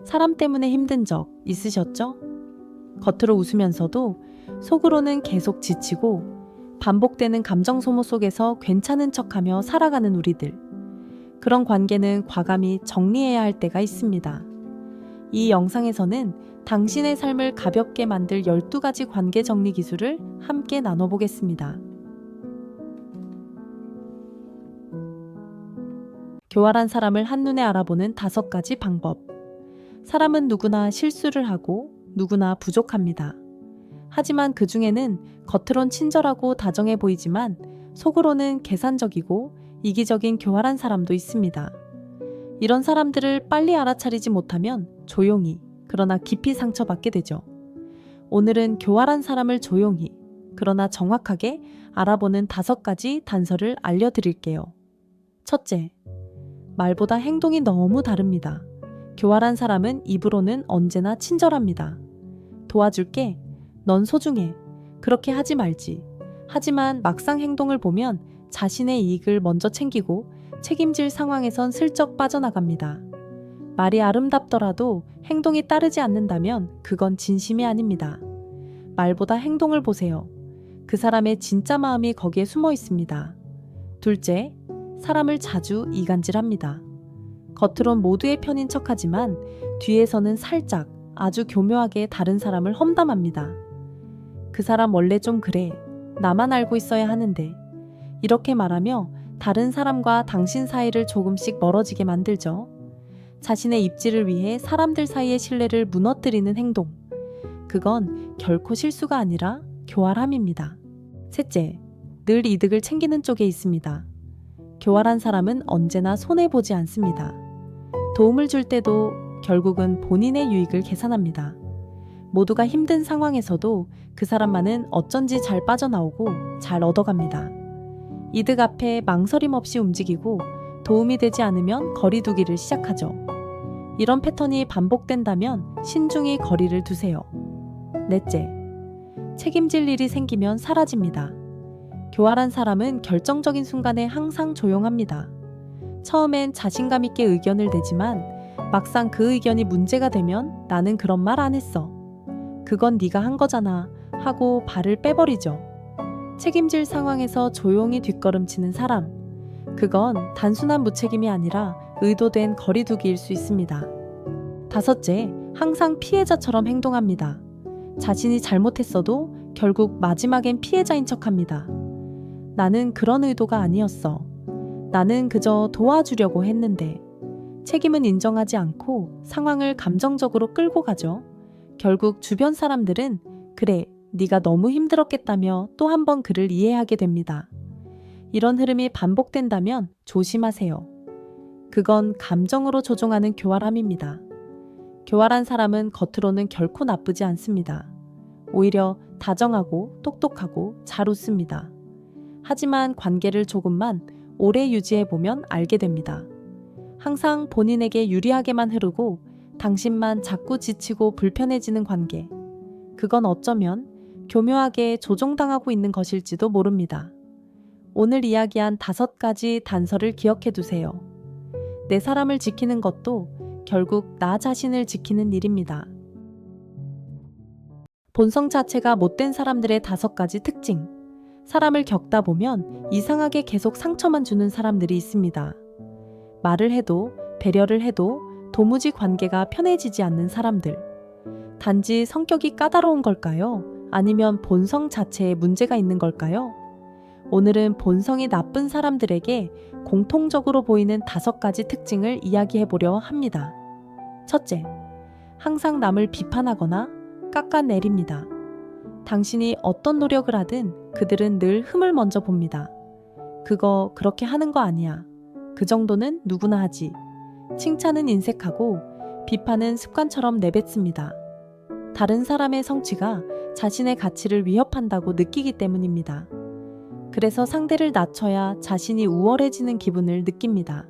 사람 때문에 힘든 적 있으셨죠? 겉으로 웃으면서도 속으로는 계속 지치고 반복되는 감정 소모 속에서 괜찮은 척하며 살아가는 우리들. 그런 관계는 과감히 정리해야 할 때가 있습니다. 이 영상에서는 당신의 삶을 가볍게 만들 12가지 관계 정리 기술을 함께 나눠보겠습니다. 교활한 사람을 한눈에 알아보는 5가지 방법. 사람은 누구나 실수를 하고 누구나 부족합니다. 하지만 그 중에는 겉으론 친절하고 다정해 보이지만 속으로는 계산적이고 이기적인 교활한 사람도 있습니다. 이런 사람들을 빨리 알아차리지 못하면 조용히, 그러나 깊이 상처받게 되죠. 오늘은 교활한 사람을 조용히, 그러나 정확하게 알아보는 5가지 단서를 알려드릴게요. 첫째, 말보다 행동이 너무 다릅니다. 교활한 사람은 입으로는 언제나 친절합니다. 도와줄게. 넌 소중해. 그렇게 하지 말지. 하지만 막상 행동을 보면 자신의 이익을 먼저 챙기고 책임질 상황에선 슬쩍 빠져나갑니다. 말이 아름답더라도 행동이 따르지 않는다면 그건 진심이 아닙니다. 말보다 행동을 보세요. 그 사람의 진짜 마음이 거기에 숨어 있습니다. 둘째, 사람을 자주 이간질합니다. 겉으론 모두의 편인 척하지만 뒤에서는 살짝 아주 교묘하게 다른 사람을 험담합니다. 그 사람 원래 좀 그래. 나만 알고 있어야 하는데. 이렇게 말하며 다른 사람과 당신 사이를 조금씩 멀어지게 만들죠. 자신의 입지를 위해 사람들 사이의 신뢰를 무너뜨리는 행동. 그건 결코 실수가 아니라 교활함입니다. 셋째, 늘 이득을 챙기는 쪽에 있습니다. 교활한 사람은 언제나 손해보지 않습니다. 도움을 줄 때도 결국은 본인의 유익을 계산합니다. 모두가 힘든 상황에서도 그 사람만은 어쩐지 잘 빠져나오고 잘 얻어갑니다. 이득 앞에 망설임 없이 움직이고 도움이 되지 않으면 거리 두기를 시작하죠. 이런 패턴이 반복된다면 신중히 거리를 두세요. 넷째, 책임질 일이 생기면 사라집니다. 교활한 사람은 결정적인 순간에 항상 조용합니다. 처음엔 자신감 있게 의견을 내지만 막상 그 의견이 문제가 되면 나는 그런 말 안 했어. 그건 네가 한 거잖아 하고 발을 빼버리죠. 책임질 상황에서 조용히 뒷걸음치는 사람. 그건 단순한 무책임이 아니라 의도된 거리두기일 수 있습니다. 다섯째, 항상 피해자처럼 행동합니다. 자신이 잘못했어도 결국 마지막엔 피해자인 척합니다. 나는 그런 의도가 아니었어. 나는 그저 도와주려고 했는데. 책임은 인정하지 않고 상황을 감정적으로 끌고 가죠. 결국 주변 사람들은 그래, 네가 너무 힘들었겠다며 또 한 번 그를 이해하게 됩니다. 이런 흐름이 반복된다면 조심하세요. 그건 감정으로 조종하는 교활함입니다. 교활한 사람은 겉으로는 결코 나쁘지 않습니다. 오히려 다정하고 똑똑하고 잘 웃습니다. 하지만 관계를 조금만 오래 유지해보면 알게 됩니다. 항상 본인에게 유리하게만 흐르고 당신만 자꾸 지치고 불편해지는 관계. 그건 어쩌면 교묘하게 조종당하고 있는 것일지도 모릅니다. 오늘 이야기한 5가지 단서를 기억해 두세요. 내 사람을 지키는 것도 결국 나 자신을 지키는 일입니다. 본성 자체가 못된 사람들의 5가지 특징. 사람을 겪다 보면 이상하게 계속 상처만 주는 사람들이 있습니다. 말을 해도 배려를 해도 도무지 관계가 편해지지 않는 사람들. 단지 성격이 까다로운 걸까요? 아니면 본성 자체에 문제가 있는 걸까요? 오늘은 본성이 나쁜 사람들에게 공통적으로 보이는 5가지 특징을 이야기해 보려 합니다. 첫째, 항상 남을 비판하거나 깎아내립니다. 당신이 어떤 노력을 하든 그들은 늘 흠을 먼저 봅니다. 그거 그렇게 하는 거 아니야. 그 정도는 누구나 하지. 칭찬은 인색하고 비판은 습관처럼 내뱉습니다. 다른 사람의 성취가 자신의 가치를 위협한다고 느끼기 때문입니다. 그래서 상대를 낮춰야 자신이 우월해지는 기분을 느낍니다.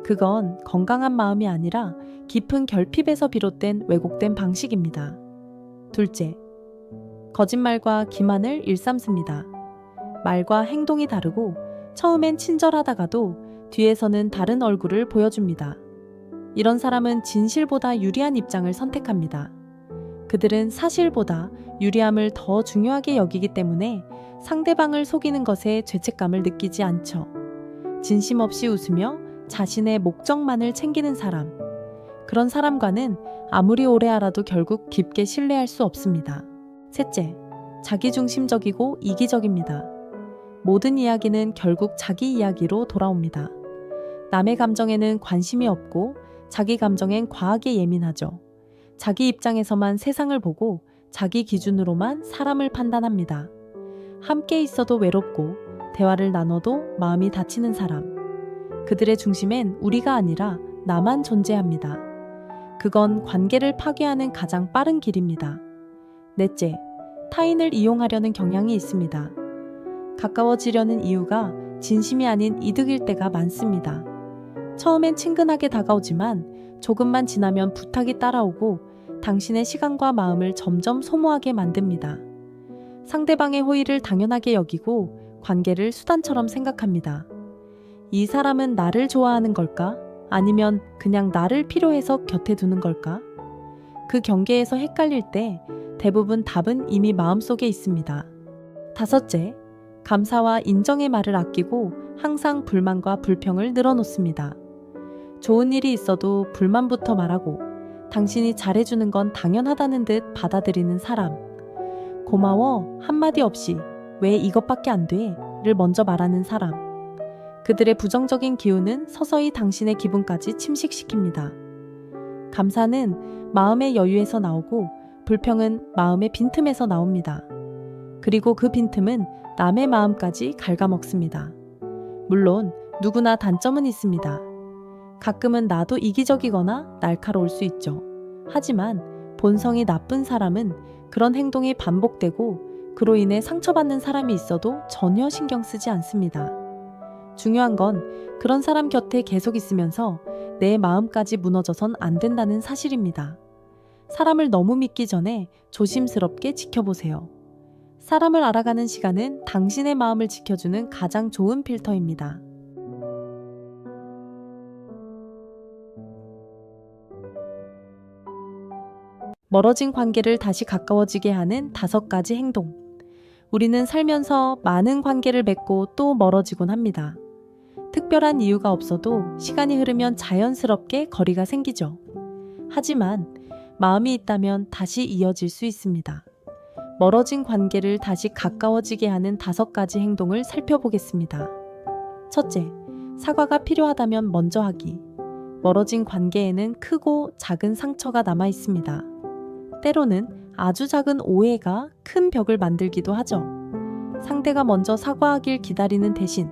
그건 건강한 마음이 아니라 깊은 결핍에서 비롯된 왜곡된 방식입니다. 둘째, 거짓말과 기만을 일삼습니다. 말과 행동이 다르고 처음엔 친절하다가도 뒤에서는 다른 얼굴을 보여줍니다. 이런 사람은 진실보다 유리한 입장을 선택합니다. 그들은 사실보다 유리함을 더 중요하게 여기기 때문에 상대방을 속이는 것에 죄책감을 느끼지 않죠. 진심 없이 웃으며 자신의 목적만을 챙기는 사람. 그런 사람과는 아무리 오래 알아도 결국 깊게 신뢰할 수 없습니다. 셋째, 자기중심적이고 이기적입니다. 모든 이야기는 결국 자기 이야기로 돌아옵니다. 남의 감정에는 관심이 없고 자기 감정엔 과하게 예민하죠. 자기 입장에서만 세상을 보고 자기 기준으로만 사람을 판단합니다. 함께 있어도 외롭고 대화를 나눠도 마음이 다치는 사람. 그들의 중심엔 우리가 아니라 나만 존재합니다. 그건 관계를 파괴하는 가장 빠른 길입니다. 넷째, 타인을 이용하려는 경향이 있습니다. 가까워지려는 이유가 진심이 아닌 이득일 때가 많습니다. 처음엔 친근하게 다가오지만 조금만 지나면 부탁이 따라오고 당신의 시간과 마음을 점점 소모하게 만듭니다. 상대방의 호의를 당연하게 여기고 관계를 수단처럼 생각합니다. 이 사람은 나를 좋아하는 걸까? 아니면 그냥 나를 필요해서 곁에 두는 걸까? 그 경계에서 헷갈릴 때 대부분 답은 이미 마음속에 있습니다. 다섯째, 감사와 인정의 말을 아끼고 항상 불만과 불평을 늘어놓습니다. 좋은 일이 있어도 불만부터 말하고 당신이 잘해주는 건 당연하다는 듯 받아들이는 사람. 고마워 한마디 없이 왜 이것밖에 안 돼? 를 먼저 말하는 사람. 그들의 부정적인 기운은 서서히 당신의 기분까지 침식시킵니다. 감사는 마음의 여유에서 나오고 불평은 마음의 빈틈에서 나옵니다. 그리고 그 빈틈은 남의 마음까지 갉아먹습니다. 물론 누구나 단점은 있습니다. 가끔은 나도 이기적이거나 날카로울 수 있죠. 하지만 본성이 나쁜 사람은 그런 행동이 반복되고 그로 인해 상처받는 사람이 있어도 전혀 신경 쓰지 않습니다. 중요한 건 그런 사람 곁에 계속 있으면서 내 마음까지 무너져선 안 된다는 사실입니다. 사람을 너무 믿기 전에 조심스럽게 지켜보세요. 사람을 알아가는 시간은 당신의 마음을 지켜주는 가장 좋은 필터입니다. 멀어진 관계를 다시 가까워지게 하는 5가지 행동. 우리는 살면서 많은 관계를 맺고 또 멀어지곤 합니다. 특별한 이유가 없어도 시간이 흐르면 자연스럽게 거리가 생기죠. 하지만 마음이 있다면 다시 이어질 수 있습니다. 멀어진 관계를 다시 가까워지게 하는 5가지 행동을 살펴보겠습니다. 첫째, 사과가 필요하다면 먼저 하기. 멀어진 관계에는 크고 작은 상처가 남아 있습니다. 때로는 아주 작은 오해가 큰 벽을 만들기도 하죠. 상대가 먼저 사과하길 기다리는 대신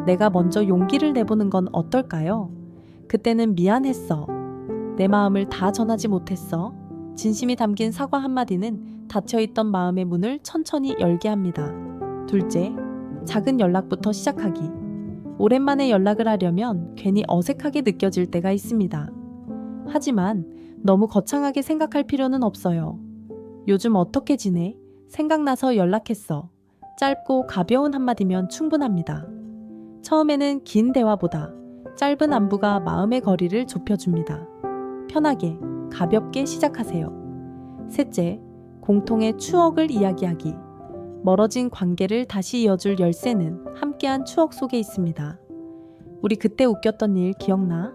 내가 먼저 용기를 내보는 건 어떨까요? 그때는 미안했어. 내 마음을 다 전하지 못했어. 진심이 담긴 사과 한마디는 닫혀있던 마음의 문을 천천히 열게 합니다. 둘째, 작은 연락부터 시작하기. 오랜만에 연락을 하려면 괜히 어색하게 느껴질 때가 있습니다. 하지만 너무 거창하게 생각할 필요는 없어요. 요즘 어떻게 지내? 생각나서 연락했어. 짧고 가벼운 한마디면 충분합니다. 처음에는 긴 대화보다 짧은 안부가 마음의 거리를 좁혀줍니다. 편하게, 가볍게 시작하세요. 셋째, 공통의 추억을 이야기하기. 멀어진 관계를 다시 이어줄 열쇠는 함께한 추억 속에 있습니다. 우리 그때 웃겼던 일 기억나?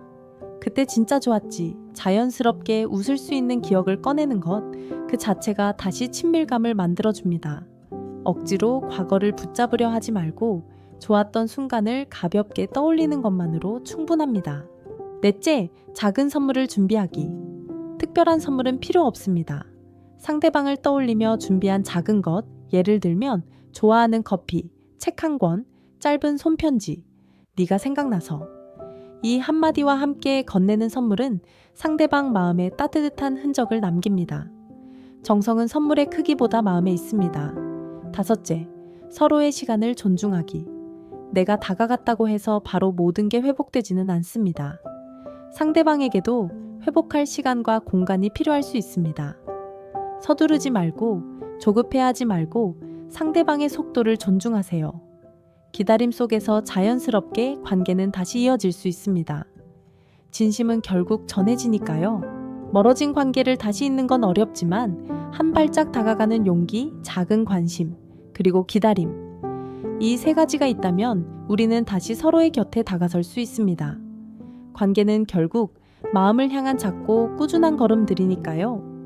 그때 진짜 좋았지. 자연스럽게 웃을 수 있는 기억을 꺼내는 것, 그 자체가 다시 친밀감을 만들어줍니다. 억지로 과거를 붙잡으려 하지 말고 좋았던 순간을 가볍게 떠올리는 것만으로 충분합니다. 넷째, 작은 선물을 준비하기. 특별한 선물은 필요 없습니다. 상대방을 떠올리며 준비한 작은 것, 예를 들면 좋아하는 커피, 책 한 권, 짧은 손편지, 네가 생각나서. 이 한마디와 함께 건네는 선물은 상대방 마음에 따뜻한 흔적을 남깁니다. 정성은 선물의 크기보다 마음에 있습니다. 다섯째, 서로의 시간을 존중하기. 내가 다가갔다고 해서 바로 모든 게 회복되지는 않습니다. 상대방에게도 회복할 시간과 공간이 필요할 수 있습니다. 서두르지 말고 조급해하지 말고 상대방의 속도를 존중하세요. 기다림 속에서 자연스럽게 관계는 다시 이어질 수 있습니다. 진심은 결국 전해지니까요. 멀어진 관계를 다시 잇는 건 어렵지만 한 발짝 다가가는 용기, 작은 관심, 그리고 기다림. 이 세 가지가 있다면 우리는 다시 서로의 곁에 다가설 수 있습니다. 관계는 결국 마음을 향한 작고 꾸준한 걸음들이니까요.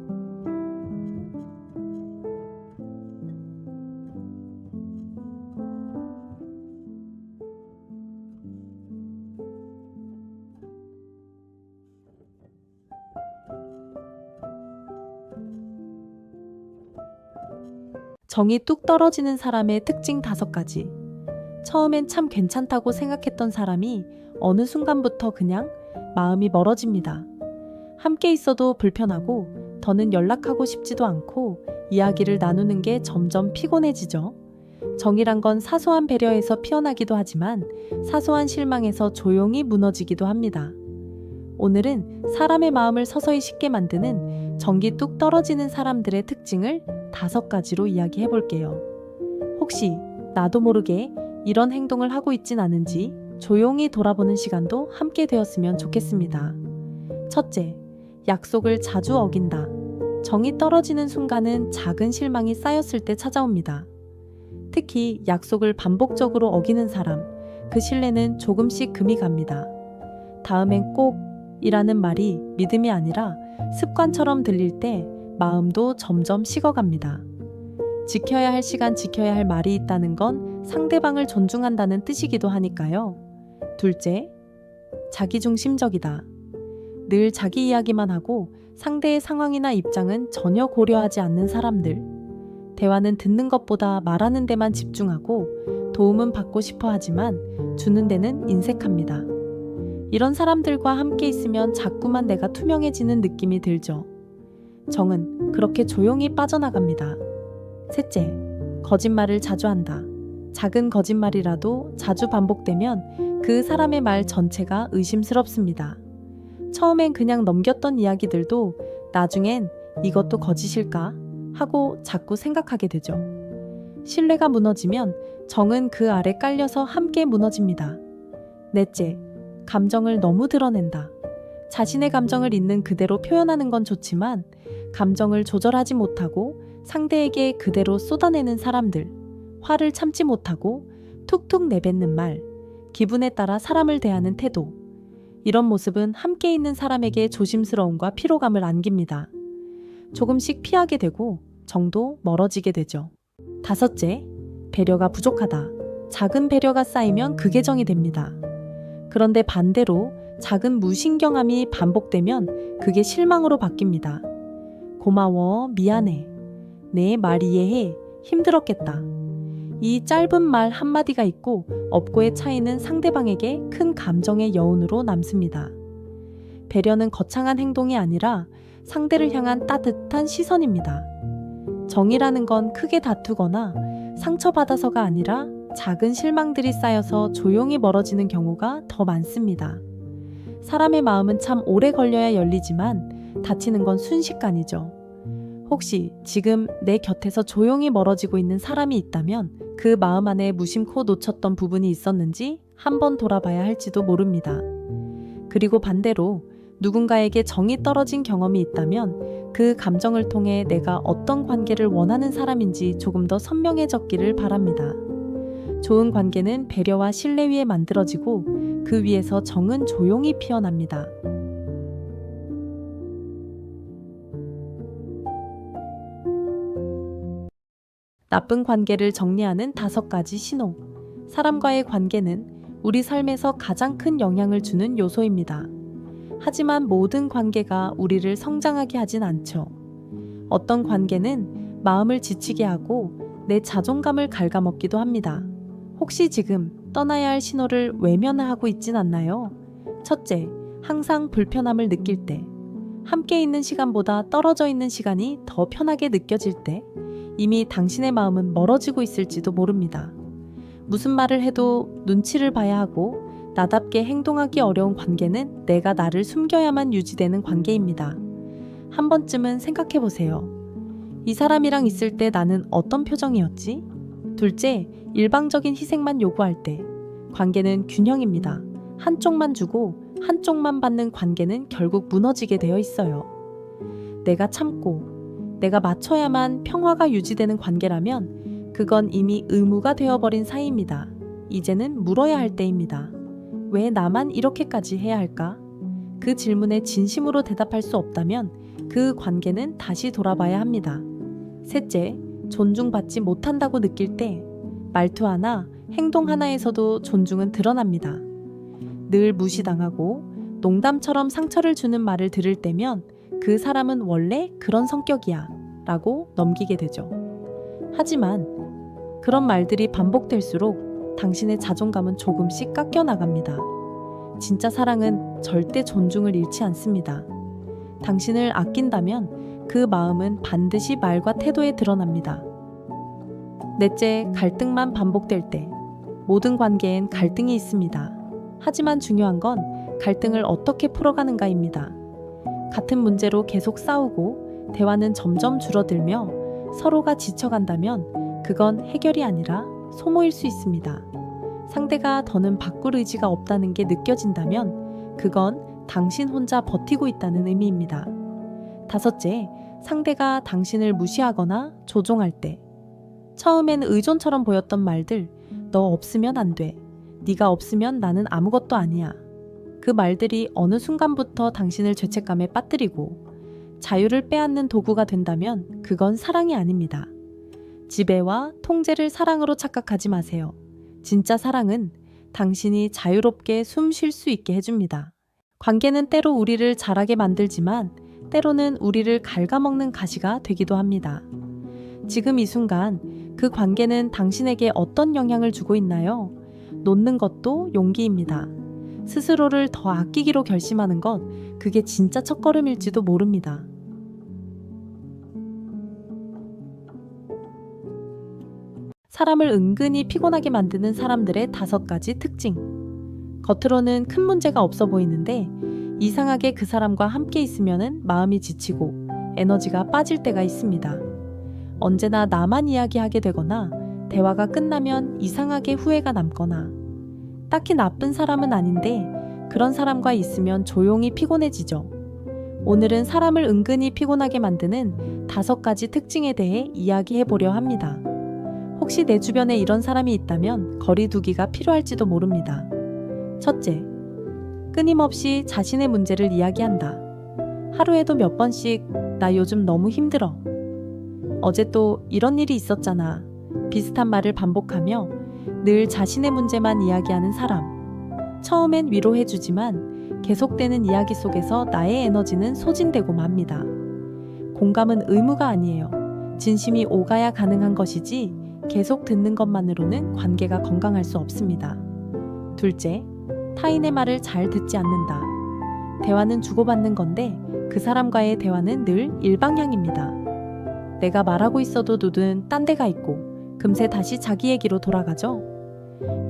정이 뚝 떨어지는 사람의 특징 5가지. 처음엔 참 괜찮다고 생각했던 사람이 어느 순간부터 그냥 마음이 멀어집니다. 함께 있어도 불편하고 더는 연락하고 싶지도 않고 이야기를 나누는 게 점점 피곤해지죠. 정이란 건 사소한 배려에서 피어나기도 하지만 사소한 실망에서 조용히 무너지기도 합니다. 오늘은 사람의 마음을 서서히 식게 만드는 정기 뚝 떨어지는 사람들의 특징을 5가지로 이야기해 볼게요. 혹시 나도 모르게 이런 행동을 하고 있진 않은지 조용히 돌아보는 시간도 함께 되었으면 좋겠습니다. 첫째, 약속을 자주 어긴다. 정이 떨어지는 순간은 작은 실망이 쌓였을 때 찾아옵니다. 특히 약속을 반복적으로 어기는 사람, 그 신뢰는 조금씩 금이 갑니다. 다음엔 꼭 이라는 말이 믿음이 아니라 습관처럼 들릴 때 마음도 점점 식어갑니다. 지켜야 할 시간, 지켜야 할 말이 있다는 건 상대방을 존중한다는 뜻이기도 하니까요. 둘째, 자기중심적이다. 늘 자기 이야기만 하고 상대의 상황이나 입장은 전혀 고려하지 않는 사람들. 대화는 듣는 것보다 말하는 데만 집중하고 도움은 받고 싶어 하지만 주는 데는 인색합니다. 이런 사람들과 함께 있으면 자꾸만 내가 투명해지는 느낌이 들죠. 정은 그렇게 조용히 빠져나갑니다. 셋째, 거짓말을 자주 한다. 작은 거짓말이라도 자주 반복되면 그 사람의 말 전체가 의심스럽습니다. 처음엔 그냥 넘겼던 이야기들도 나중엔 이것도 거짓일까 하고 자꾸 생각하게 되죠. 신뢰가 무너지면 정은 그 아래 깔려서 함께 무너집니다. 넷째, 감정을 너무 드러낸다. 자신의 감정을 있는 그대로 표현하는 건 좋지만 감정을 조절하지 못하고 상대에게 그대로 쏟아내는 사람들, 화를 참지 못하고 툭툭 내뱉는 말, 기분에 따라 사람을 대하는 태도. 이런 모습은 함께 있는 사람에게 조심스러움과 피로감을 안깁니다. 조금씩 피하게 되고 정도 멀어지게 되죠. 5째, 배려가 부족하다. 작은 배려가 쌓이면 그게 정이 됩니다. 그런데 반대로 작은 무신경함이 반복되면 그게 실망으로 바뀝니다. 고마워, 미안해, 내 말 이해해, 힘들었겠다. 이 짧은 말 한마디가 있고 없고의 차이는 상대방에게 큰 감정의 여운으로 남습니다. 배려는 거창한 행동이 아니라 상대를 향한 따뜻한 시선입니다. 정이라는 건 크게 다투거나 상처받아서가 아니라 작은 실망들이 쌓여서 조용히 멀어지는 경우가 더 많습니다. 사람의 마음은 참 오래 걸려야 열리지만 다치는 건 순식간이죠. 혹시 지금 내 곁에서 조용히 멀어지고 있는 사람이 있다면 그 마음 안에 무심코 놓쳤던 부분이 있었는지 한번 돌아봐야 할지도 모릅니다. 그리고 반대로 누군가에게 정이 떨어진 경험이 있다면 그 감정을 통해 내가 어떤 관계를 원하는 사람인지 조금 더 선명해졌기를 바랍니다. 좋은 관계는 배려와 신뢰 위에 만들어지고 그 위에서 정은 조용히 피어납니다. 나쁜 관계를 정리하는 5가지 신호. 사람과의 관계는 우리 삶에서 가장 큰 영향을 주는 요소입니다. 하지만 모든 관계가 우리를 성장하게 하진 않죠. 어떤 관계는 마음을 지치게 하고 내 자존감을 갉아먹기도 합니다. 혹시 지금 떠나야 할 신호를 외면하고 있진 않나요? 첫째, 항상 불편함을 느낄 때. 함께 있는 시간보다 떨어져 있는 시간이 더 편하게 느껴질 때 이미 당신의 마음은 멀어지고 있을지도 모릅니다. 무슨 말을 해도 눈치를 봐야 하고 나답게 행동하기 어려운 관계는 내가 나를 숨겨야만 유지되는 관계입니다. 한 번쯤은 생각해 보세요. 이 사람이랑 있을 때 나는 어떤 표정이었지? 둘째, 일방적인 희생만 요구할 때. 관계는 균형입니다. 한쪽만 주고 한쪽만 받는 관계는 결국 무너지게 되어 있어요. 내가 참고 내가 맞춰야만 평화가 유지되는 관계라면 그건 이미 의무가 되어버린 사이입니다. 이제는 물어야 할 때입니다. 왜 나만 이렇게까지 해야 할까? 그 질문에 진심으로 대답할 수 없다면 그 관계는 다시 돌아봐야 합니다. 셋째, 존중받지 못한다고 느낄 때 말투 하나, 행동 하나에서도 존중은 드러납니다. 늘 무시당하고 농담처럼 상처를 주는 말을 들을 때면 그 사람은 원래 그런 성격이야 라고 넘기게 되죠. 하지만 그런 말들이 반복될수록 당신의 자존감은 조금씩 깎여 나갑니다. 진짜 사랑은 절대 존중을 잃지 않습니다. 당신을 아낀다면 그 마음은 반드시 말과 태도에 드러납니다. 넷째, 갈등만 반복될 때 모든 관계엔 갈등이 있습니다. 하지만 중요한 건 갈등을 어떻게 풀어가는가입니다. 같은 문제로 계속 싸우고 대화는 점점 줄어들며 서로가 지쳐간다면 그건 해결이 아니라 소모일 수 있습니다. 상대가 더는 바꿀 의지가 없다는 게 느껴진다면 그건 당신 혼자 버티고 있다는 의미입니다. 다섯째, 상대가 당신을 무시하거나 조종할 때 처음엔 의존처럼 보였던 말들, 너 없으면 안 돼. 네가 없으면 나는 아무것도 아니야. 그 말들이 어느 순간부터 당신을 죄책감에 빠뜨리고 자유를 빼앗는 도구가 된다면 그건 사랑이 아닙니다. 지배와 통제를 사랑으로 착각하지 마세요. 진짜 사랑은 당신이 자유롭게 숨 쉴 수 있게 해줍니다. 관계는 때로 우리를 자라게 만들지만 때로는 우리를 갉아먹는 가시가 되기도 합니다. 지금 이 순간 그 관계는 당신에게 어떤 영향을 주고 있나요? 놓는 것도 용기입니다. 스스로를 더 아끼기로 결심하는 것, 그게 진짜 첫걸음일지도 모릅니다. 사람을 은근히 피곤하게 만드는 사람들의 5가지 특징. 겉으로는 큰 문제가 없어 보이는데 이상하게 그 사람과 함께 있으면 마음이 지치고 에너지가 빠질 때가 있습니다. 언제나 나만 이야기하게 되거나 대화가 끝나면 이상하게 후회가 남거나 딱히 나쁜 사람은 아닌데 그런 사람과 있으면 조용히 피곤해지죠. 오늘은 사람을 은근히 피곤하게 만드는 5가지 특징에 대해 이야기해 보려 합니다. 혹시 내 주변에 이런 사람이 있다면 거리 두기가 필요할지도 모릅니다. 첫째, 끊임없이 자신의 문제를 이야기한다. 하루에도 몇 번씩 나 요즘 너무 힘들어. 어제 또 이런 일이 있었잖아. 비슷한 말을 반복하며 늘 자신의 문제만 이야기하는 사람. 처음엔 위로해주지만 계속되는 이야기 속에서 나의 에너지는 소진되고 맙니다. 공감은 의무가 아니에요. 진심이 오가야 가능한 것이지 계속 듣는 것만으로는 관계가 건강할 수 없습니다. 둘째, 타인의 말을 잘 듣지 않는다. 대화는 주고받는 건데 그 사람과의 대화는 늘 일방향입니다. 내가 말하고 있어도 눈은 딴 데가 있고 금세 다시 자기 얘기로 돌아가죠.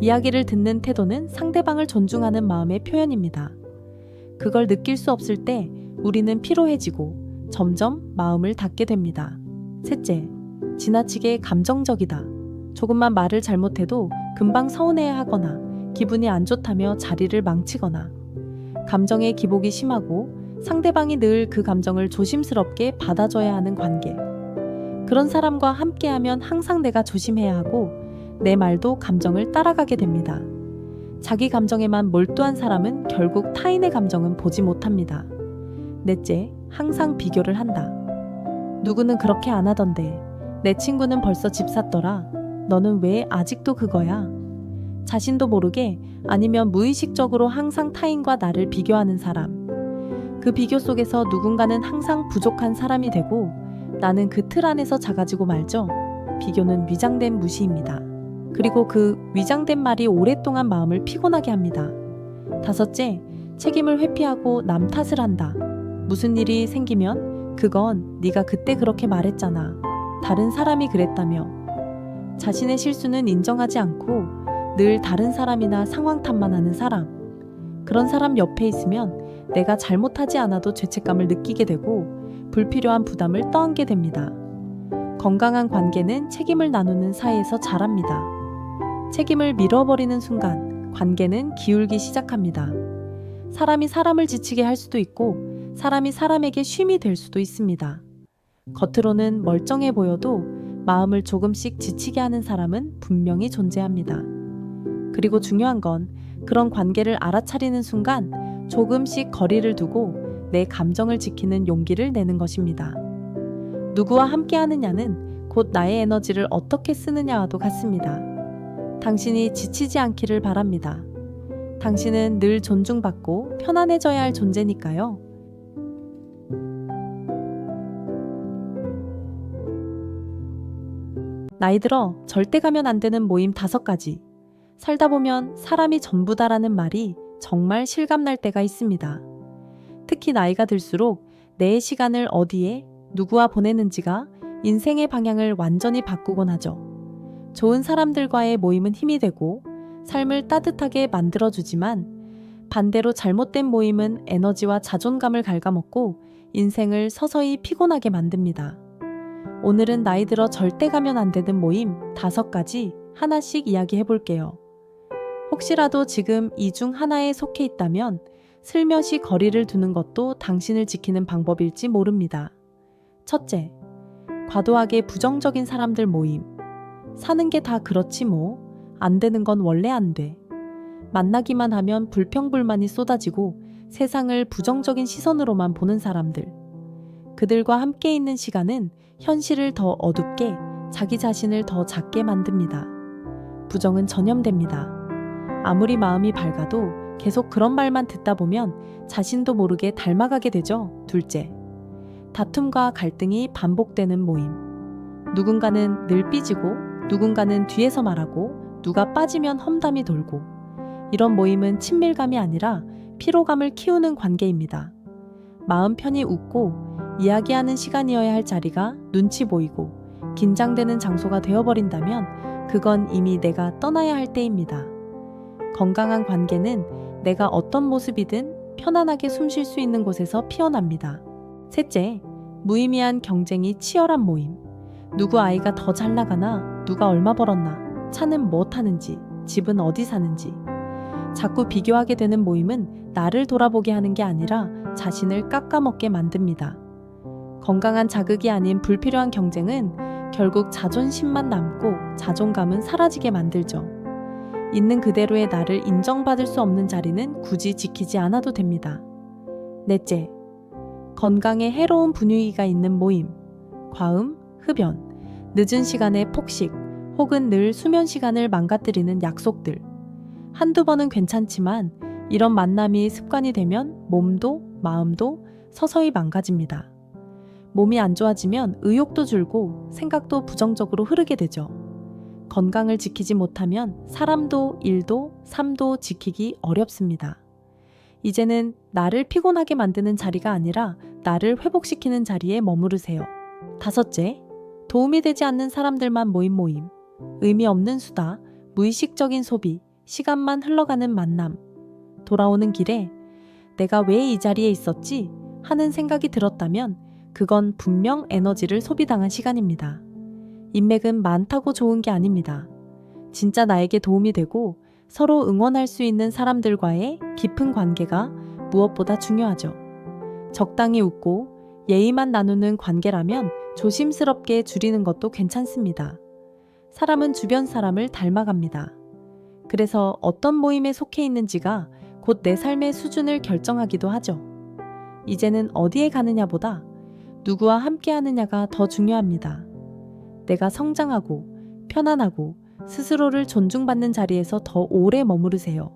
이야기를 듣는 태도는 상대방을 존중하는 마음의 표현입니다. 그걸 느낄 수 없을 때 우리는 피로해지고 점점 마음을 닫게 됩니다. 셋째, 지나치게 감정적이다. 조금만 말을 잘못해도 금방 서운해하거나 기분이 안 좋다며 자리를 망치거나 감정의 기복이 심하고 상대방이 늘 그 감정을 조심스럽게 받아줘야 하는 관계. 그런 사람과 함께하면 항상 내가 조심해야 하고 내 말도 감정을 따라가게 됩니다. 자기 감정에만 몰두한 사람은 결국 타인의 감정은 보지 못합니다. 넷째, 항상 비교를 한다. 누구는 그렇게 안 하던데 내 친구는 벌써 집 샀더라. 너는 왜 아직도 그거야? 자신도 모르게 아니면 무의식적으로 항상 타인과 나를 비교하는 사람. 그 비교 속에서 누군가는 항상 부족한 사람이 되고 나는 그 틀 안에서 작아지고 말죠. 비교는 위장된 무시입니다. 그리고 그 위장된 말이 오랫동안 마음을 피곤하게 합니다. 다섯째, 책임을 회피하고 남 탓을 한다. 무슨 일이 생기면 그건 네가 그때 그렇게 말했잖아. 다른 사람이 그랬다며. 자신의 실수는 인정하지 않고 늘 다른 사람이나 상황 탓만 하는 사람. 그런 사람 옆에 있으면 내가 잘못하지 않아도 죄책감을 느끼게 되고 불필요한 부담을 떠안게 됩니다. 건강한 관계는 책임을 나누는 사이에서 자랍니다. 책임을 밀어버리는 순간 관계는 기울기 시작합니다. 사람이 사람을 지치게 할 수도 있고 사람이 사람에게 쉼이 될 수도 있습니다. 겉으로는 멀쩡해 보여도 마음을 조금씩 지치게 하는 사람은 분명히 존재합니다. 그리고 중요한 건 그런 관계를 알아차리는 순간 조금씩 거리를 두고 내 감정을 지키는 용기를 내는 것입니다. 누구와 함께 하느냐는 곧 나의 에너지를 어떻게 쓰느냐와도 같습니다. 당신이 지치지 않기를 바랍니다. 당신은 늘 존중받고 편안해져야 할 존재니까요. 나이 들어 절대 가면 안 되는 모임 5가지. 살다 보면 사람이 전부다라는 말이 정말 실감날 때가 있습니다. 특히 나이가 들수록 내 시간을 어디에 누구와 보내는지가 인생의 방향을 완전히 바꾸곤 하죠. 좋은 사람들과의 모임은 힘이 되고 삶을 따뜻하게 만들어주지만 반대로 잘못된 모임은 에너지와 자존감을 갉아먹고 인생을 서서히 피곤하게 만듭니다. 오늘은 나이 들어 절대 가면 안 되는 모임 5가지 하나씩 이야기해 볼게요. 혹시라도 지금 이 중 하나에 속해 있다면 슬며시 거리를 두는 것도 당신을 지키는 방법일지 모릅니다. 첫째, 과도하게 부정적인 사람들 모임. 사는 게 다 그렇지 뭐. 안 되는 건 원래 안 돼. 만나기만 하면 불평불만이 쏟아지고 세상을 부정적인 시선으로만 보는 사람들. 그들과 함께 있는 시간은 현실을 더 어둡게, 자기 자신을 더 작게 만듭니다. 부정은 전염됩니다. 아무리 마음이 밝아도 계속 그런 말만 듣다 보면 자신도 모르게 닮아가게 되죠. 둘째, 다툼과 갈등이 반복되는 모임. 누군가는 늘 삐지고 누군가는 뒤에서 말하고 누가 빠지면 험담이 돌고 이런 모임은 친밀감이 아니라 피로감을 키우는 관계입니다. 마음 편히 웃고 이야기하는 시간이어야 할 자리가 눈치 보이고 긴장되는 장소가 되어버린다면 그건 이미 내가 떠나야 할 때입니다. 건강한 관계는 내가 어떤 모습이든 편안하게 숨 쉴 수 있는 곳에서 피어납니다. 셋째, 무의미한 경쟁이 치열한 모임. 누구 아이가 더 잘 나가나, 누가 얼마 벌었나, 차는 뭐 타는지, 집은 어디 사는지. 자꾸 비교하게 되는 모임은 나를 돌아보게 하는 게 아니라 자신을 깎아먹게 만듭니다. 건강한 자극이 아닌 불필요한 경쟁은 결국 자존심만 남고 자존감은 사라지게 만들죠. 있는 그대로의 나를 인정받을 수 없는 자리는 굳이 지키지 않아도 됩니다. 넷째, 건강에 해로운 분위기가 있는 모임. 과음, 흡연, 늦은 시간에 폭식, 혹은 늘 수면 시간을 망가뜨리는 약속들. 한두 번은 괜찮지만 이런 만남이 습관이 되면 몸도 마음도 서서히 망가집니다. 몸이 안 좋아지면 의욕도 줄고 생각도 부정적으로 흐르게 되죠. 건강을 지키지 못하면 사람도 일도 삶도 지키기 어렵습니다. 이제는 나를 피곤하게 만드는 자리가 아니라 나를 회복시키는 자리에 머무르세요. 다섯째, 도움이 되지 않는 사람들만 모임. 의미 없는 수다, 무의식적인 소비, 시간만 흘러가는 만남. 돌아오는 길에 내가 왜 이 자리에 있었지? 하는 생각이 들었다면 그건 분명 에너지를 소비당한 시간입니다. 인맥은 많다고 좋은 게 아닙니다. 진짜 나에게 도움이 되고 서로 응원할 수 있는 사람들과의 깊은 관계가 무엇보다 중요하죠. 적당히 웃고 예의만 나누는 관계라면 조심스럽게 줄이는 것도 괜찮습니다. 사람은 주변 사람을 닮아갑니다. 그래서 어떤 모임에 속해 있는지가 곧 내 삶의 수준을 결정하기도 하죠. 이제는 어디에 가느냐보다 누구와 함께 하느냐가 더 중요합니다. 내가 성장하고 편안하고 스스로를 존중받는 자리에서 더 오래 머무르세요.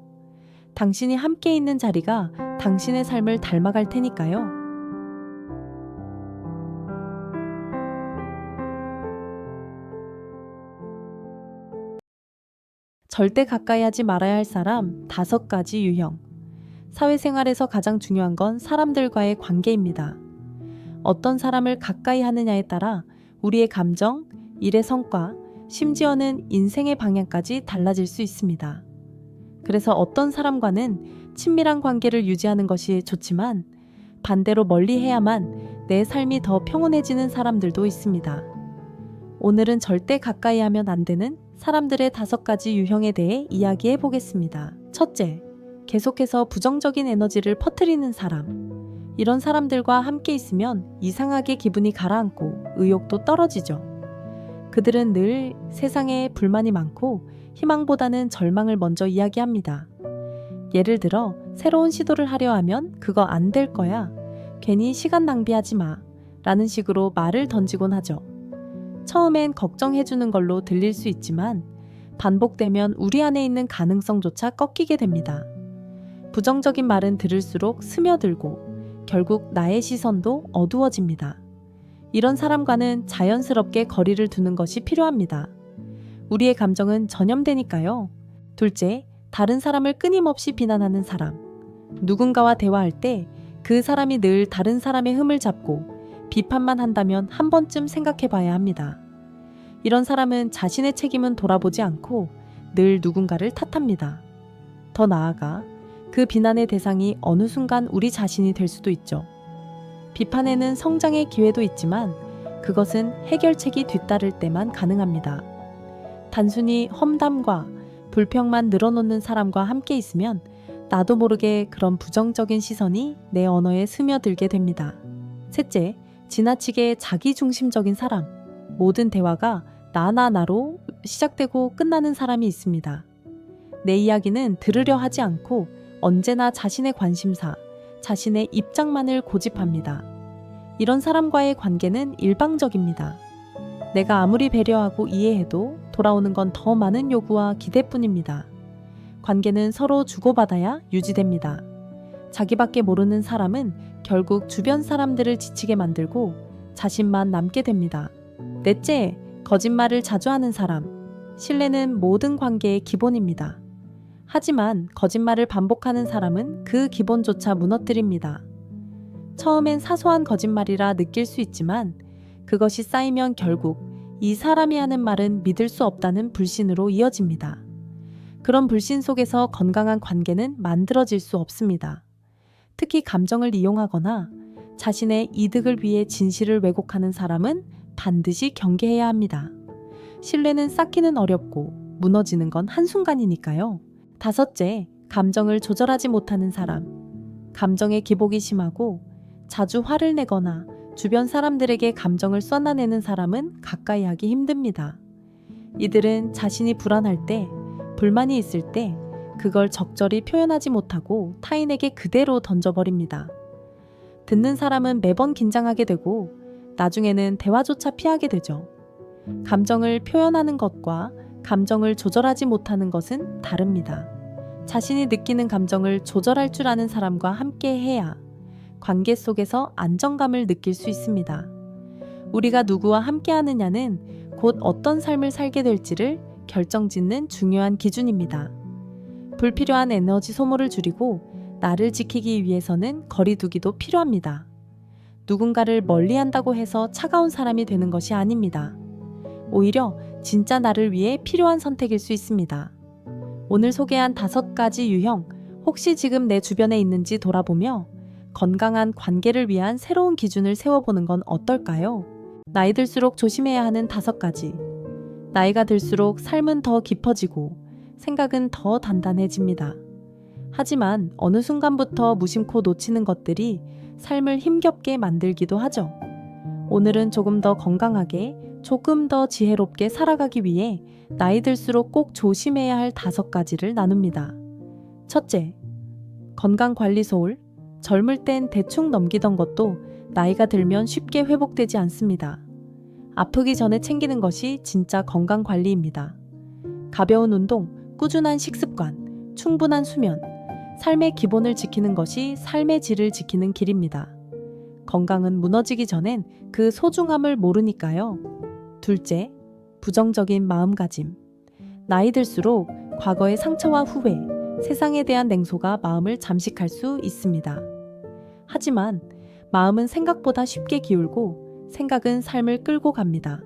당신이 함께 있는 자리가 당신의 삶을 닮아갈 테니까요. 절대 가까이 하지 말아야 할 사람 5가지 유형. 사회생활에서 가장 중요한 건 사람들과의 관계입니다. 어떤 사람을 가까이 하느냐에 따라 우리의 감정, 일의 성과, 심지어는 인생의 방향까지 달라질 수 있습니다. 그래서 어떤 사람과는 친밀한 관계를 유지하는 것이 좋지만 반대로 멀리해야만 내 삶이 더 평온해지는 사람들도 있습니다. 오늘은 절대 가까이 하면 안 되는 사람들의 5가지 유형에 대해 이야기해 보겠습니다. 첫째, 계속해서 부정적인 에너지를 퍼뜨리는 사람. 이런 사람들과 함께 있으면 이상하게 기분이 가라앉고 의욕도 떨어지죠. 그들은 늘 세상에 불만이 많고 희망보다는 절망을 먼저 이야기합니다. 예를 들어 새로운 시도를 하려 하면 그거 안 될 거야. 괜히 시간 낭비하지 마. 라는 식으로 말을 던지곤 하죠. 처음엔 걱정해주는 걸로 들릴 수 있지만 반복되면 우리 안에 있는 가능성조차 꺾이게 됩니다. 부정적인 말은 들을수록 스며들고 결국 나의 시선도 어두워집니다. 이런 사람과는 자연스럽게 거리를 두는 것이 필요합니다. 우리의 감정은 전염되니까요. 둘째, 다른 사람을 끊임없이 비난하는 사람. 누군가와 대화할 때 그 사람이 늘 다른 사람의 흠을 잡고 비판만 한다면 한 번쯤 생각해 봐야 합니다. 이런 사람은 자신의 책임은 돌아보지 않고 늘 누군가를 탓합니다. 더 나아가 그 비난의 대상이 어느 순간 우리 자신이 될 수도 있죠. 비판에는 성장의 기회도 있지만 그것은 해결책이 뒤따를 때만 가능합니다. 단순히 험담과 불평만 늘어놓는 사람과 함께 있으면 나도 모르게 그런 부정적인 시선이 내 언어에 스며들게 됩니다. 셋째, 지나치게 자기중심적인 사람. 모든 대화가 나로 시작되고 끝나는 사람이 있습니다. 내 이야기는 들으려 하지 않고 언제나 자신의 관심사, 자신의 입장만을 고집합니다. 이런 사람과의 관계는 일방적입니다. 내가 아무리 배려하고 이해해도 돌아오는 건 더 많은 요구와 기대뿐입니다. 관계는 서로 주고받아야 유지됩니다. 자기밖에 모르는 사람은 결국 주변 사람들을 지치게 만들고 자신만 남게 됩니다. 넷째, 거짓말을 자주 하는 사람. 신뢰는 모든 관계의 기본입니다. 하지만 거짓말을 반복하는 사람은 그 기본조차 무너뜨립니다. 처음엔 사소한 거짓말이라 느낄 수 있지만 그것이 쌓이면 결국 이 사람이 하는 말은 믿을 수 없다는 불신으로 이어집니다. 그런 불신 속에서 건강한 관계는 만들어질 수 없습니다. 특히 감정을 이용하거나 자신의 이득을 위해 진실을 왜곡하는 사람은 반드시 경계해야 합니다. 신뢰는 쌓기는 어렵고 무너지는 건 한순간이니까요. 다섯째, 감정을 조절하지 못하는 사람. 감정의 기복이 심하고 자주 화를 내거나 주변 사람들에게 감정을 쏟아내는 사람은 가까이 하기 힘듭니다. 이들은 자신이 불안할 때, 불만이 있을 때 그걸 적절히 표현하지 못하고 타인에게 그대로 던져버립니다. 듣는 사람은 매번 긴장하게 되고 나중에는 대화조차 피하게 되죠. 감정을 표현하는 것과 감정을 조절하지 못하는 것은 다릅니다. 자신이 느끼는 감정을 조절할 줄 아는 사람과 함께 해야 관계 속에서 안정감을 느낄 수 있습니다. 우리가 누구와 함께 하느냐는 곧 어떤 삶을 살게 될지를 결정짓는 중요한 기준입니다. 불필요한 에너지 소모를 줄이고 나를 지키기 위해서는 거리두기도 필요합니다. 누군가를 멀리한다고 해서 차가운 사람이 되는 것이 아닙니다. 오히려 진짜 나를 위해 필요한 선택일 수 있습니다. 오늘 소개한 5가지 유형, 혹시 지금 내 주변에 있는지 돌아보며 건강한 관계를 위한 새로운 기준을 세워보는 건 어떨까요? 나이 들수록 조심해야 하는 5가지. 나이가 들수록 삶은 더 깊어지고 생각은 더 단단해집니다. 하지만 어느 순간부터 무심코 놓치는 것들이 삶을 힘겹게 만들기도 하죠. 오늘은 조금 더 건강하게, 조금 더 지혜롭게 살아가기 위해 나이 들수록 꼭 조심해야 할 5가지를 나눕니다. 첫째, 건강관리 소홀. 젊을 땐 대충 넘기던 것도 나이가 들면 쉽게 회복되지 않습니다. 아프기 전에 챙기는 것이 진짜 건강관리입니다. 가벼운 운동, 꾸준한 식습관, 충분한 수면, 삶의 기본을 지키는 것이 삶의 질을 지키는 길입니다. 건강은 무너지기 전엔 그 소중함을 모르니까요. 둘째, 부정적인 마음가짐. 나이 들수록 과거의 상처와 후회, 세상에 대한 냉소가 마음을 잠식할 수 있습니다. 하지만 마음은 생각보다 쉽게 기울고 생각은 삶을 끌고 갑니다.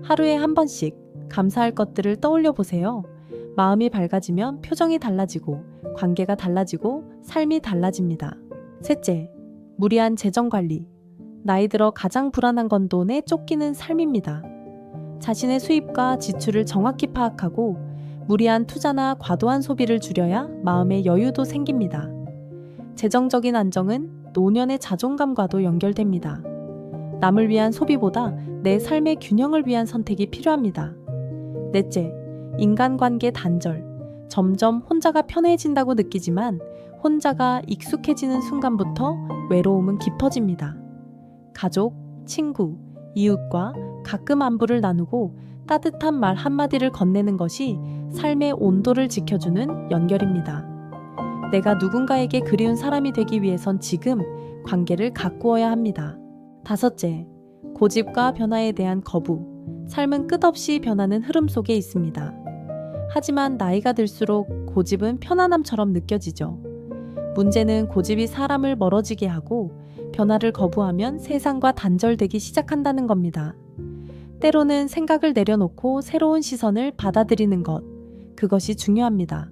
하루에 한 번씩 감사할 것들을 떠올려 보세요. 마음이 밝아지면 표정이 달라지고 관계가 달라지고 삶이 달라집니다. 셋째, 무리한 재정관리. 나이 들어 가장 불안한 건 돈에 쫓기는 삶입니다. 자신의 수입과 지출을 정확히 파악하고 무리한 투자나 과도한 소비를 줄여야 마음의 여유도 생깁니다. 재정적인 안정은 노년의 자존감과도 연결됩니다. 남을 위한 소비보다 내 삶의 균형을 위한 선택이 필요합니다. 넷째, 인간관계 단절. 점점 혼자가 편해진다고 느끼지만 혼자가 익숙해지는 순간부터 외로움은 깊어집니다. 가족, 친구, 이웃과 가끔 안부를 나누고 따뜻한 말 한마디를 건네는 것이 삶의 온도를 지켜주는 연결입니다. 내가 누군가에게 그리운 사람이 되기 위해선 지금 관계를 가꾸어야 합니다. 다섯째, 고집과 변화에 대한 거부. 삶은 끝없이 변하는 흐름 속에 있습니다. 하지만 나이가 들수록 고집은 편안함처럼 느껴지죠. 문제는 고집이 사람을 멀어지게 하고 변화를 거부하면 세상과 단절되기 시작한다는 겁니다. 때로는 생각을 내려놓고 새로운 시선을 받아들이는 것, 그것이 중요합니다.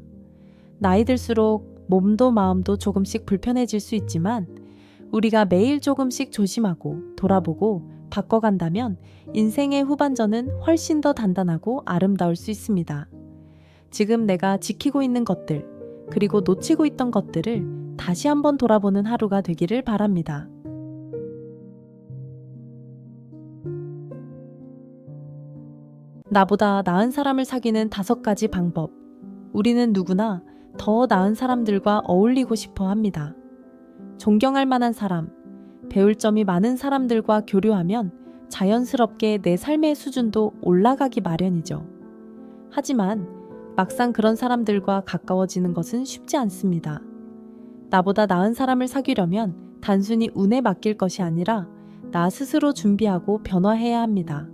나이 들수록 몸도 마음도 조금씩 불편해질 수 있지만 우리가 매일 조금씩 조심하고 돌아보고 바꿔간다면 인생의 후반전은 훨씬 더 단단하고 아름다울 수 있습니다. 지금 내가 지키고 있는 것들, 그리고 놓치고 있던 것들을 다시 한번 돌아보는 하루가 되기를 바랍니다. 나보다 나은 사람을 사귀는 5가지 방법. 우리는 누구나 더 나은 사람들과 어울리고 싶어 합니다. 존경할 만한 사람, 배울 점이 많은 사람들과 교류하면 자연스럽게 내 삶의 수준도 올라가기 마련이죠. 하지만 막상 그런 사람들과 가까워지는 것은 쉽지 않습니다. 나보다 나은 사람을 사귀려면 단순히 운에 맡길 것이 아니라 나 스스로 준비하고 변화해야 합니다.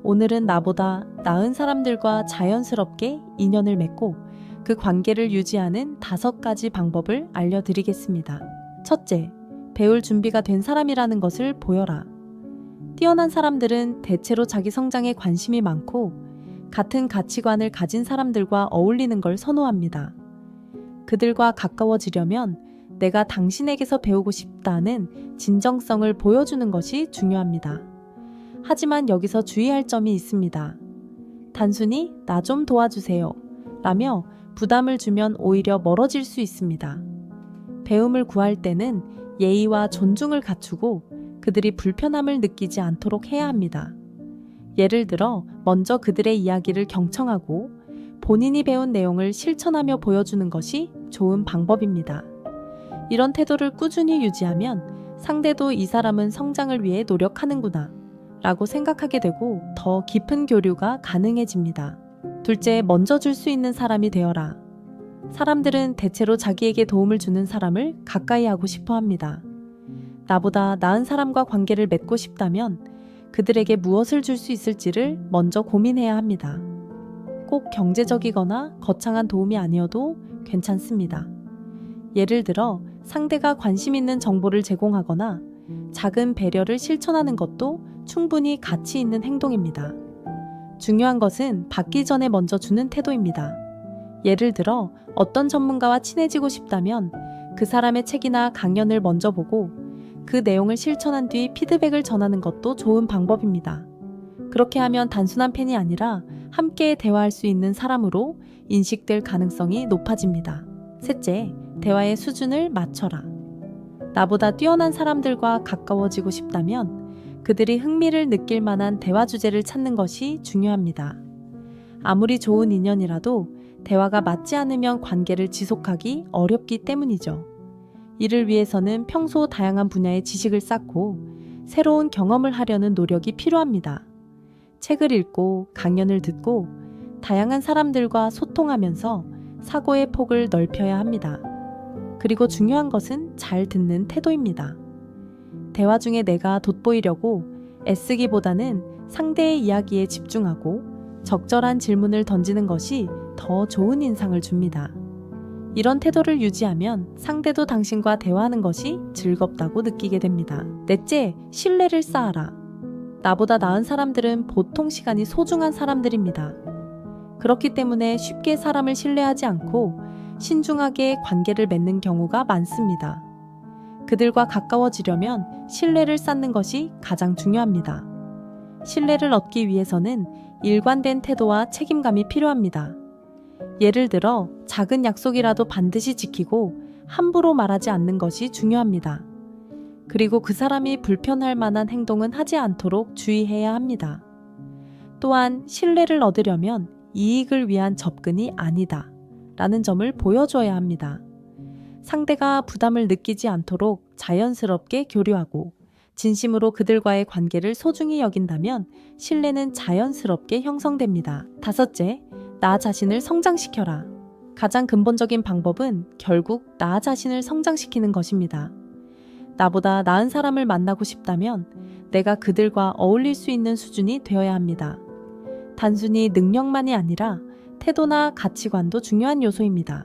오늘은 나보다 나은 사람들과 자연스럽게 인연을 맺고 그 관계를 유지하는 5가지 방법을 알려드리겠습니다. 첫째, 배울 준비가 된 사람이라는 것을 보여라. 뛰어난 사람들은 대체로 자기 성장에 관심이 많고 같은 가치관을 가진 사람들과 어울리는 걸 선호합니다. 그들과 가까워지려면 내가 당신에게서 배우고 싶다는 진정성을 보여주는 것이 중요합니다. 하지만 여기서 주의할 점이 있습니다. 단순히 나 좀 도와주세요 라며 부담을 주면 오히려 멀어질 수 있습니다. 배움을 구할 때는 예의와 존중을 갖추고 그들이 불편함을 느끼지 않도록 해야 합니다. 예를 들어 먼저 그들의 이야기를 경청하고 본인이 배운 내용을 실천하며 보여주는 것이 좋은 방법입니다. 이런 태도를 꾸준히 유지하면 상대도 이 사람은 성장을 위해 노력하는구나 라고 생각하게 되고 더 깊은 교류가 가능해집니다. 둘째, 먼저 줄 수 있는 사람이 되어라. 사람들은 대체로 자기에게 도움을 주는 사람을 가까이 하고 싶어 합니다. 나보다 나은 사람과 관계를 맺고 싶다면 그들에게 무엇을 줄 수 있을지를 먼저 고민해야 합니다. 꼭 경제적이거나 거창한 도움이 아니어도 괜찮습니다. 예를 들어 상대가 관심 있는 정보를 제공하거나 작은 배려를 실천하는 것도 충분히 가치 있는 행동입니다. 중요한 것은 받기 전에 먼저 주는 태도입니다. 예를 들어 어떤 전문가와 친해지고 싶다면 그 사람의 책이나 강연을 먼저 보고 그 내용을 실천한 뒤 피드백을 전하는 것도 좋은 방법입니다. 그렇게 하면 단순한 팬이 아니라 함께 대화할 수 있는 사람으로 인식될 가능성이 높아집니다. 셋째, 대화의 수준을 맞춰라. 나보다 뛰어난 사람들과 가까워지고 싶다면 그들이 흥미를 느낄 만한 대화 주제를 찾는 것이 중요합니다. 아무리 좋은 인연이라도 대화가 맞지 않으면 관계를 지속하기 어렵기 때문이죠. 이를 위해서는 평소 다양한 분야의 지식을 쌓고 새로운 경험을 하려는 노력이 필요합니다. 책을 읽고 강연을 듣고 다양한 사람들과 소통하면서 사고의 폭을 넓혀야 합니다. 그리고 중요한 것은 잘 듣는 태도입니다. 대화 중에 내가 돋보이려고 애쓰기보다는 상대의 이야기에 집중하고 적절한 질문을 던지는 것이 더 좋은 인상을 줍니다. 이런 태도를 유지하면 상대도 당신과 대화하는 것이 즐겁다고 느끼게 됩니다. 넷째, 신뢰를 쌓아라. 나보다 나은 사람들은 보통 시간이 소중한 사람들입니다. 그렇기 때문에 쉽게 사람을 신뢰하지 않고 신중하게 관계를 맺는 경우가 많습니다. 그들과 가까워지려면 신뢰를 쌓는 것이 가장 중요합니다. 신뢰를 얻기 위해서는 일관된 태도와 책임감이 필요합니다. 예를 들어 작은 약속이라도 반드시 지키고 함부로 말하지 않는 것이 중요합니다. 그리고 그 사람이 불편할 만한 행동은 하지 않도록 주의해야 합니다. 또한 신뢰를 얻으려면 이익을 위한 접근이 아니다 라는 점을 보여줘야 합니다. 상대가 부담을 느끼지 않도록 자연스럽게 교류하고 진심으로 그들과의 관계를 소중히 여긴다면 신뢰는 자연스럽게 형성됩니다. 다섯째, 나 자신을 성장시켜라. 가장 근본적인 방법은 결국 나 자신을 성장시키는 것입니다. 나보다 나은 사람을 만나고 싶다면 내가 그들과 어울릴 수 있는 수준이 되어야 합니다. 단순히 능력만이 아니라 태도나 가치관도 중요한 요소입니다.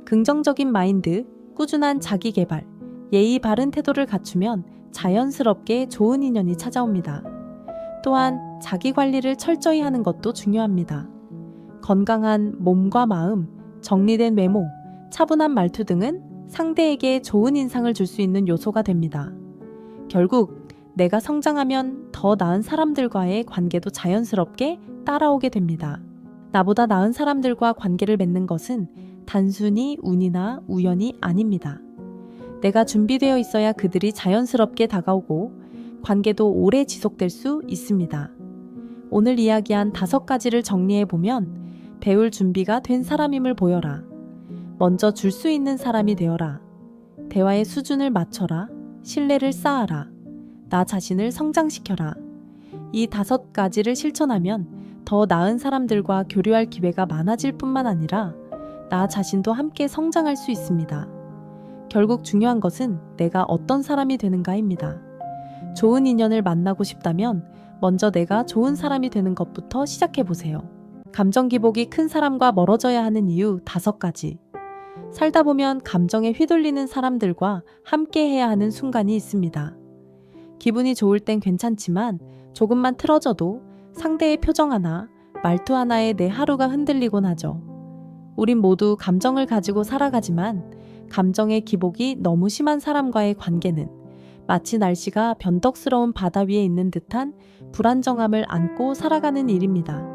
긍정적인 마인드, 꾸준한 자기 개발, 예의 바른 태도를 갖추면 자연스럽게 좋은 인연이 찾아옵니다. 또한 자기 관리를 철저히 하는 것도 중요합니다. 건강한 몸과 마음, 정리된 외모, 차분한 말투 등은 상대에게 좋은 인상을 줄 수 있는 요소가 됩니다. 결국 내가 성장하면 더 나은 사람들과의 관계도 자연스럽게 따라오게 됩니다. 나보다 나은 사람들과 관계를 맺는 것은 단순히 운이나 우연이 아닙니다. 내가 준비되어 있어야 그들이 자연스럽게 다가오고 관계도 오래 지속될 수 있습니다. 오늘 이야기한 5가지를 정리해보면 배울 준비가 된 사람임을 보여라. 먼저 줄 수 있는 사람이 되어라. 대화의 수준을 맞춰라. 신뢰를 쌓아라. 나 자신을 성장시켜라. 이 5가지를 실천하면 더 나은 사람들과 교류할 기회가 많아질 뿐만 아니라 나 자신도 함께 성장할 수 있습니다. 결국 중요한 것은 내가 어떤 사람이 되는가입니다. 좋은 인연을 만나고 싶다면 먼저 내가 좋은 사람이 되는 것부터 시작해보세요. 감정 기복이 큰 사람과 멀어져야 하는 이유 5가지. 살다 보면 감정에 휘둘리는 사람들과 함께 해야 하는 순간이 있습니다. 기분이 좋을 땐 괜찮지만 조금만 틀어져도 상대의 표정 하나, 말투 하나에 내 하루가 흔들리곤 하죠. 우린 모두 감정을 가지고 살아가지만 감정의 기복이 너무 심한 사람과의 관계는 마치 날씨가 변덕스러운 바다 위에 있는 듯한 불안정함을 안고 살아가는 일입니다.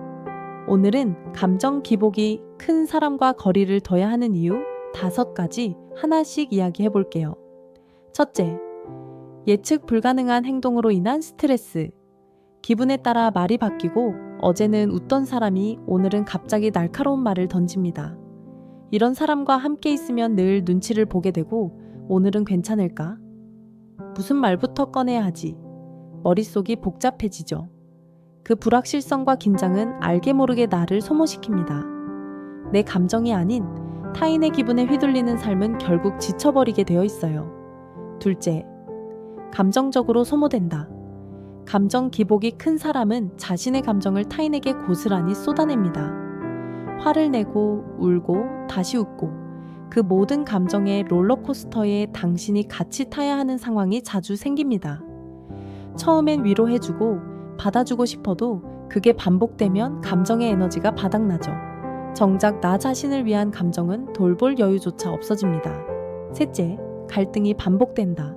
오늘은 감정 기복이 큰 사람과 거리를 둬야 하는 이유 5가지 하나씩 이야기해 볼게요. 첫째, 예측 불가능한 행동으로 인한 스트레스. 기분에 따라 말이 바뀌고 어제는 웃던 사람이 오늘은 갑자기 날카로운 말을 던집니다. 이런 사람과 함께 있으면 늘 눈치를 보게 되고 오늘은 괜찮을까? 무슨 말부터 꺼내야 하지? 머릿속이 복잡해지죠. 그 불확실성과 긴장은 알게 모르게 나를 소모시킵니다. 내 감정이 아닌 타인의 기분에 휘둘리는 삶은 결국 지쳐버리게 되어 있어요. 둘째, 감정적으로 소모된다. 감정 기복이 큰 사람은 자신의 감정을 타인에게 고스란히 쏟아냅니다. 화를 내고 울고 다시 웃고 그 모든 감정의 롤러코스터에 당신이 같이 타야 하는 상황이 자주 생깁니다. 처음엔 위로해주고 받아주고 싶어도 그게 반복되면 감정의 에너지가 바닥나죠. 정작 나 자신을 위한 감정은 돌볼 여유조차 없어집니다. 셋째, 갈등이 반복된다.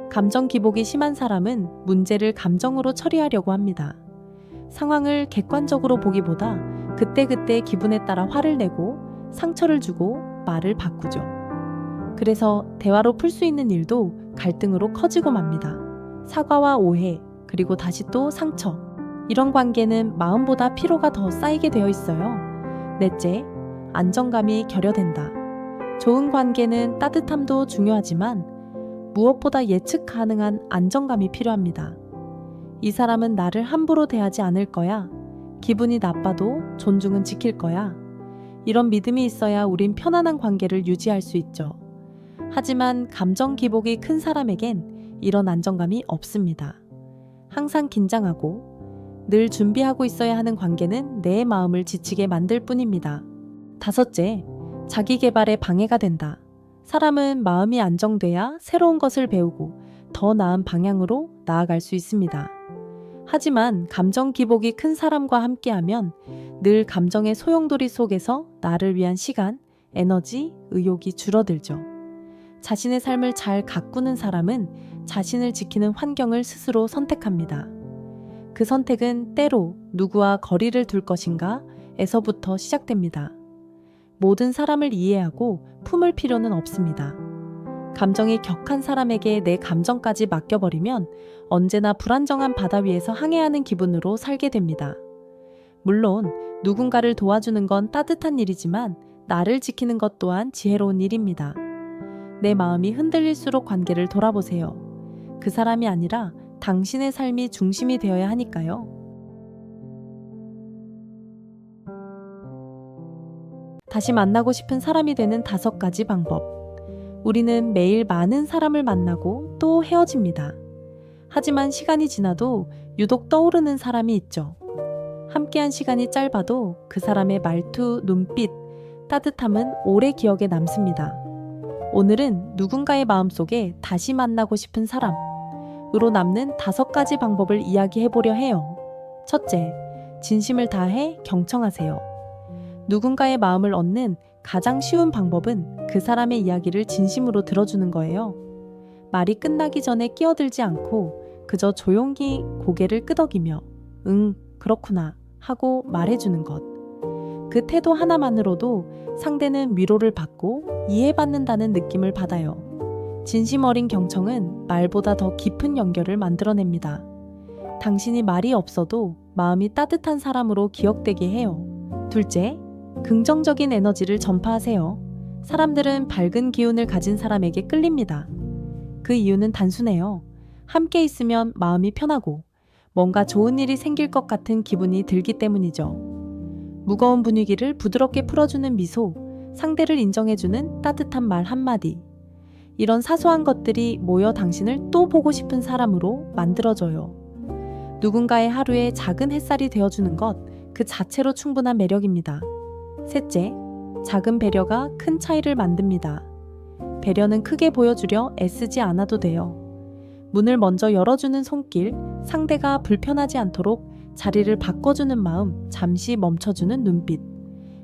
감정 기복이 심한 사람은 문제를 감정으로 처리하려고 합니다. 상황을 객관적으로 보기보다 그때그때 기분에 따라 화를 내고 상처를 주고 말을 바꾸죠. 그래서 대화로 풀 수 있는 일도 갈등으로 커지고 맙니다. 사과와 오해, 그리고 다시 또 상처. 이런 관계는 마음보다 피로가 더 쌓이게 되어 있어요. 넷째, 안정감이 결여된다. 좋은 관계는 따뜻함도 중요하지만 무엇보다 예측 가능한 안정감이 필요합니다. 이 사람은 나를 함부로 대하지 않을 거야. 기분이 나빠도 존중은 지킬 거야. 이런 믿음이 있어야 우린 편안한 관계를 유지할 수 있죠. 하지만 감정 기복이 큰 사람에겐 이런 안정감이 없습니다. 항상 긴장하고 늘 준비하고 있어야 하는 관계는 내 마음을 지치게 만들 뿐입니다. 다섯째, 자기 개발에 방해가 된다. 사람은 마음이 안정돼야 새로운 것을 배우고 더 나은 방향으로 나아갈 수 있습니다. 하지만 감정 기복이 큰 사람과 함께하면 늘 감정의 소용돌이 속에서 나를 위한 시간, 에너지, 의욕이 줄어들죠. 자신의 삶을 잘 가꾸는 사람은 자신을 지키는 환경을 스스로 선택합니다. 그 선택은 때로 누구와 거리를 둘 것인가 에서부터 시작됩니다. 모든 사람을 이해하고 품을 필요는 없습니다. 감정이 격한 사람에게 내 감정까지 맡겨버리면 언제나 불안정한 바다 위에서 항해하는 기분으로 살게 됩니다. 물론 누군가를 도와주는 건 따뜻한 일이지만 나를 지키는 것 또한 지혜로운 일입니다. 내 마음이 흔들릴수록 관계를 돌아보세요. 그 사람이 아니라 당신의 삶이 중심이 되어야 하니까요. 다시 만나고 싶은 사람이 되는 5가지 방법. 우리는 매일 많은 사람을 만나고 또 헤어집니다. 하지만 시간이 지나도 유독 떠오르는 사람이 있죠. 함께한 시간이 짧아도 그 사람의 말투, 눈빛, 따뜻함은 오래 기억에 남습니다. 오늘은 누군가의 마음속에 다시 만나고 싶은 사람으로 남는 5가지 방법을 이야기해보려 해요. 첫째, 진심을 다해 경청하세요. 누군가의 마음을 얻는 가장 쉬운 방법은 그 사람의 이야기를 진심으로 들어주는 거예요. 말이 끝나기 전에 끼어들지 않고 그저 조용히 고개를 끄덕이며 응, 그렇구나 하고 말해주는 것. 그 태도 하나만으로도 상대는 위로를 받고 이해받는다는 느낌을 받아요. 진심 어린 경청은 말보다 더 깊은 연결을 만들어냅니다. 당신이 말이 없어도 마음이 따뜻한 사람으로 기억되게 해요. 둘째, 긍정적인 에너지를 전파하세요. 사람들은 밝은 기운을 가진 사람에게 끌립니다. 그 이유는 단순해요. 함께 있으면 마음이 편하고 뭔가 좋은 일이 생길 것 같은 기분이 들기 때문이죠. 무거운 분위기를 부드럽게 풀어주는 미소, 상대를 인정해주는 따뜻한 말 한마디. 이런 사소한 것들이 모여 당신을 또 보고 싶은 사람으로 만들어줘요. 누군가의 하루에 작은 햇살이 되어주는 것, 그 자체로 충분한 매력입니다. 셋째, 작은 배려가 큰 차이를 만듭니다. 배려는 크게 보여주려 애쓰지 않아도 돼요. 문을 먼저 열어주는 손길, 상대가 불편하지 않도록 자리를 바꿔주는 마음, 잠시 멈춰주는 눈빛.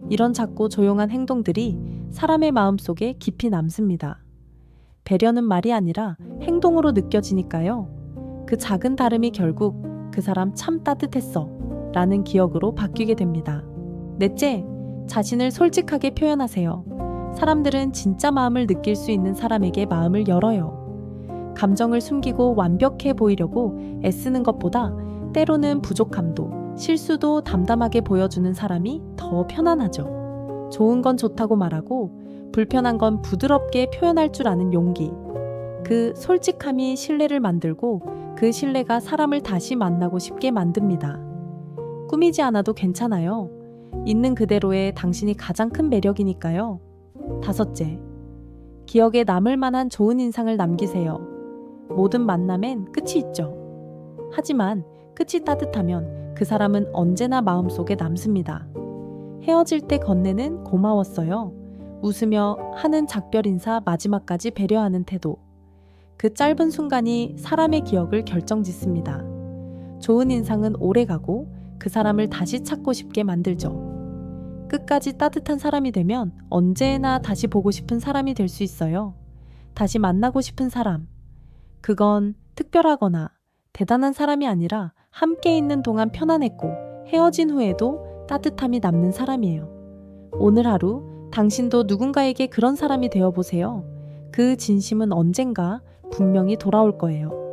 이런 작고 조용한 행동들이 사람의 마음속에 깊이 남습니다. 배려는 말이 아니라 행동으로 느껴지니까요. 그 작은 다름이 결국 그 사람 참 따뜻했어 라는 기억으로 바뀌게 됩니다. 넷째, 자신을 솔직하게 표현하세요. 사람들은 진짜 마음을 느낄 수 있는 사람에게 마음을 열어요. 감정을 숨기고 완벽해 보이려고 애쓰는 것보다 때로는 부족함도, 실수도 담담하게 보여주는 사람이 더 편안하죠. 좋은 건 좋다고 말하고 불편한 건 부드럽게 표현할 줄 아는 용기. 그 솔직함이 신뢰를 만들고 그 신뢰가 사람을 다시 만나고 싶게 만듭니다. 꾸미지 않아도 괜찮아요. 있는 그대로의 당신이 가장 큰 매력이니까요. 5째, 기억에 남을 만한 좋은 인상을 남기세요. 모든 만남엔 끝이 있죠. 하지만 끝이 따뜻하면 그 사람은 언제나 마음속에 남습니다. 헤어질 때 건네는 고마웠어요. 웃으며 하는 작별 인사, 마지막까지 배려하는 태도. 그 짧은 순간이 사람의 기억을 결정짓습니다. 좋은 인상은 오래가고 그 사람을 다시 찾고 싶게 만들죠. 끝까지 따뜻한 사람이 되면 언제나 다시 보고 싶은 사람이 될 수 있어요. 다시 만나고 싶은 사람. 그건 특별하거나 대단한 사람이 아니라 함께 있는 동안 편안했고 헤어진 후에도 따뜻함이 남는 사람이에요. 오늘 하루 당신도 누군가에게 그런 사람이 되어보세요. 그 진심은 언젠가 분명히 돌아올 거예요.